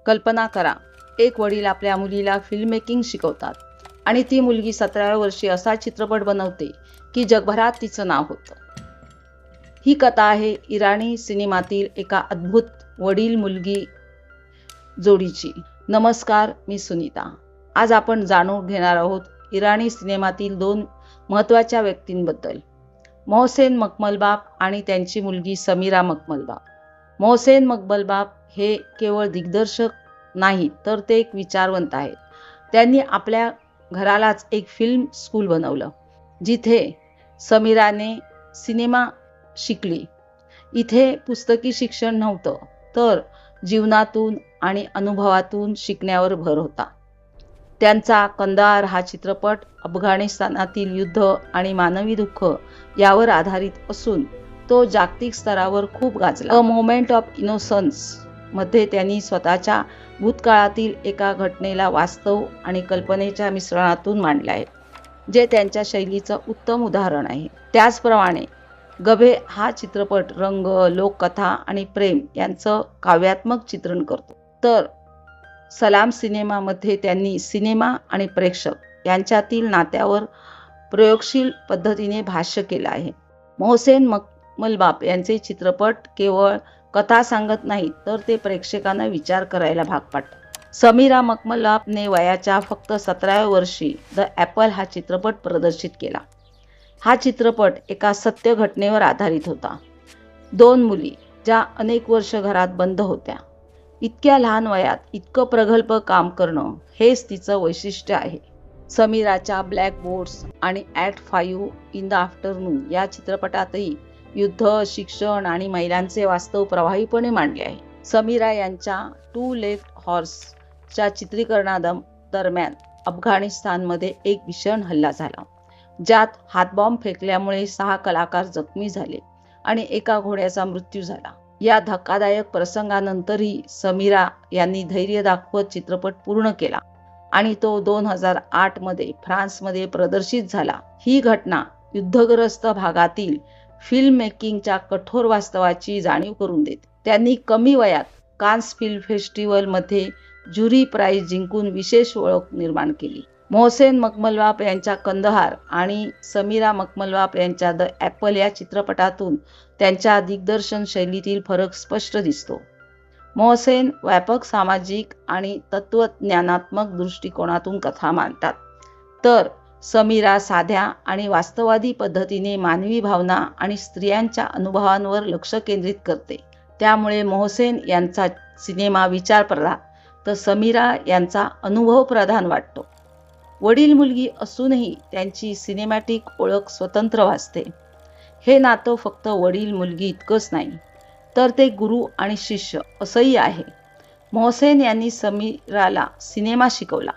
कल्पना करा, एक वडील आपल्या मुलीला फिल्म मेकिंग शिकवतात आणि ती मुलगी 17व्या वर्षी असा चित्रपट बनवते की जगभरात तिचं नाव होतं. ही कथा आहे इराणी सिनेमातील एका अद्भुत वडील मुलगी जोडीची. नमस्कार, मी सुनीता. आज आपण जाणून घेणार आहोत इराणी सिनेमातील दोन महत्त्वाच्या व्यक्तींबद्दल, मोहसेन मखमलबाफ आणि त्यांची मुलगी समीरा मखमलबाफ. मोहसेन मखमलबाफ हे केवळ दिग्दर्शक नाहीत, तर ते एक विचारवंत आहेत. त्यांनी आपल्या घरालाच एक फिल्म स्कूल बनवलं, जिथे समीराने सिनेमा शिकली. इथे पुस्तकी शिक्षण नव्हतं, तर जीवनातून आणि अनुभवातून शिकण्यावर भर होता. त्यांचा कंदार हा चित्रपट अफगाणिस्तानातील युद्ध आणि मानवी दुःख यावर आधारित असून तो जागतिक स्तरावर खूप गाजला. अ मोमेंट ऑफ इनोसन्स मध्ये त्यांनी स्वतःच्या भूतकाळातील एका घटनेला वास्तव आणि कल्पनेच्या मिश्रणातून मांडले आहे, जे त्यांच्या शैलीचं उत्तम उदाहरण आहे. त्याचप्रमाणे गभे हा चित्रपट रंग, लोककथा आणि प्रेम यांचं काव्यात्मक चित्रण करतो. तर सलाम सिनेमामध्ये त्यांनी सिनेमा आणि प्रेक्षक यांच्यातील नात्यावर प्रयोगशील पद्धतीने भाष्य केलं आहे. मोहसेन मखमलबाफ यांचे चित्रपट केवळ कथा सांगत नाहीत, तर ते प्रेक्षकांना विचार करायला भाग पाडतात. समीरा मखमलबाफने वयाच्या फक्त 17व्या वर्षी द ॲपल हा चित्रपट प्रदर्शित केला. हा चित्रपट एका सत्य घटनेवर आधारित होता. दोन मुली ज्या अनेक वर्ष घरात बंद होत्या. इतक्या लहान वयात इतकं प्रगल्भ काम करणं हेच तिचं वैशिष्ट्य आहे. समीराच्या ब्लॅक बोर्ड्स आणि ॲट 5 इन द आफ्टरनून या चित्रपटातही युद्ध, शिक्षण आणि महिलांचे वास्तव प्रभावीपणे मांडले आहे. समीरा यांच्या टू लेफ्ट हॉर्सच्या चित्रीकरणादरम्यान अफगाणिस्तानमध्ये एक भीषण हल्ला झाला, ज्यात हातबॉम्ब फेकल्यामुळे 6 कलाकार जखमी झाले आणि एका घोड्याचा मृत्यू झाला. या धक्कादायक प्रसंगानंतरही समीरा यांनी धैर्य दाखवत चित्रपट पूर्ण केला आणि तो 2008 मध्ये फ्रान्समध्ये प्रदर्शित झाला. ही घटना युद्धग्रस्त भागातील फिल्म मेकिंगच्या कठोर वास्तवाची जाणीव करून देते. त्यांनी कमी वयात कान्स फिल्म फेस्टिवलमध्ये ज्युरी प्राइज जिंकून विशेष ओळख निर्माण केली. मोहसेन मखमलबाफ यांच्या कंदहार आणि समीरा मखमलबाफ यांच्या द ॲपल या चित्रपटातून त्यांच्या दिग्दर्शन शैलीतील फरक स्पष्ट दिसतो. मोहसेन व्यापक सामाजिक आणि तत्त्वज्ञानात्मक दृष्टिकोनातून कथा मांडतात, तर समीरा साध्या आणि वास्तववादी पद्धतीने मानवी भावना आणि स्त्रियांच्या अनुभवांवर लक्ष केंद्रित करते. त्यामुळे मोहसेन यांचा सिनेमा विचारप्रधान, तर समीरा यांचा अनुभवप्रधान वाटतो. वडील मुलगी असूनही त्यांची सिनेमॅटिक ओळख स्वतंत्र भासते. हे नातं फक्त वडील मुलगी इतकंच नाही, तर ते गुरु आणि शिष्य असंही आहे. मोहसेन यांनी समीराला सिनेमा शिकवला,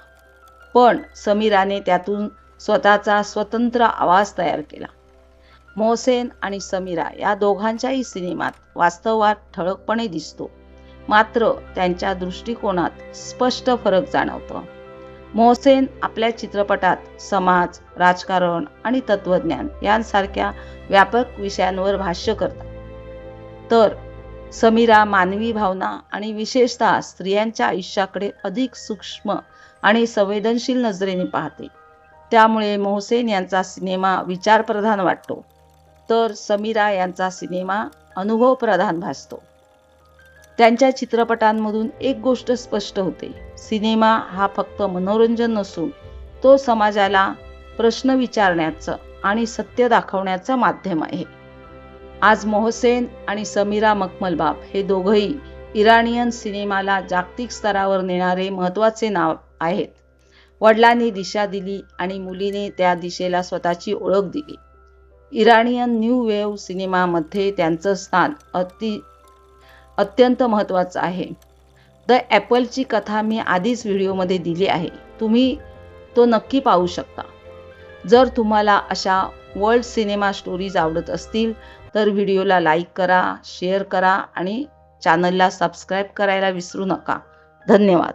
पण समीराने त्यातून स्वतःचा स्वतंत्र आवाज तयार केला. मोहसेन आणि समीरा या दोघांच्याही सिनेमात वास्तवात ठळकपणे दिसतो, मात्र त्यांच्या दृष्टिकोनात स्पष्ट फरक जाणवतो. मोहसेन आपल्या चित्रपटात समाज, राजकारण आणि तत्त्वज्ञान यांसारख्या व्यापक विषयांवर भाष्य करतात, तर समीरा मानवी भावना आणि विशेषतः स्त्रियांच्या आयुष्याकडे अधिक सूक्ष्म आणि संवेदनशील नजरेने पाहते. त्यामुळे मोहसेन यांचा सिनेमा विचारप्रधान वाटतो, तर समीरा यांचा सिनेमा अनुभवप्रधान भासतो. त्यांच्या चित्रपटांमधून एक गोष्ट स्पष्ट होते: सिनेमा हा फक्त मनोरंजन नसून तो समाजाला प्रश्न विचारण्याचं आणि सत्य दाखवण्याचं माध्यम आहे. आज मोहसेन आणि समीरा मखमलबाफ हे दोघंही इराणियन सिनेमाला जागतिक स्तरावर नेणारे महत्त्वाचे नाव आहेत. वडिलांनी दिशा दिली आणि मुलीने त्या दिशेला स्वतःची ओळख दिली. इराणियन न्यू वेव्ह सिनेमामध्ये त्यांचं स्थान अत्यंत महत्त्वाचं आहे. द ॲपलची कथा मी आधीच व्हिडिओमध्ये दिली आहे, तुम्ही तो नक्की पाहू शकता. जर तुम्हाला अशा वर्ल्ड सिनेमा स्टोरीज आवडत असतील तर व्हिडिओला लाईक करा, शेअर करा आणि चॅनलला सबस्क्राईब करायला विसरू नका. धन्यवाद.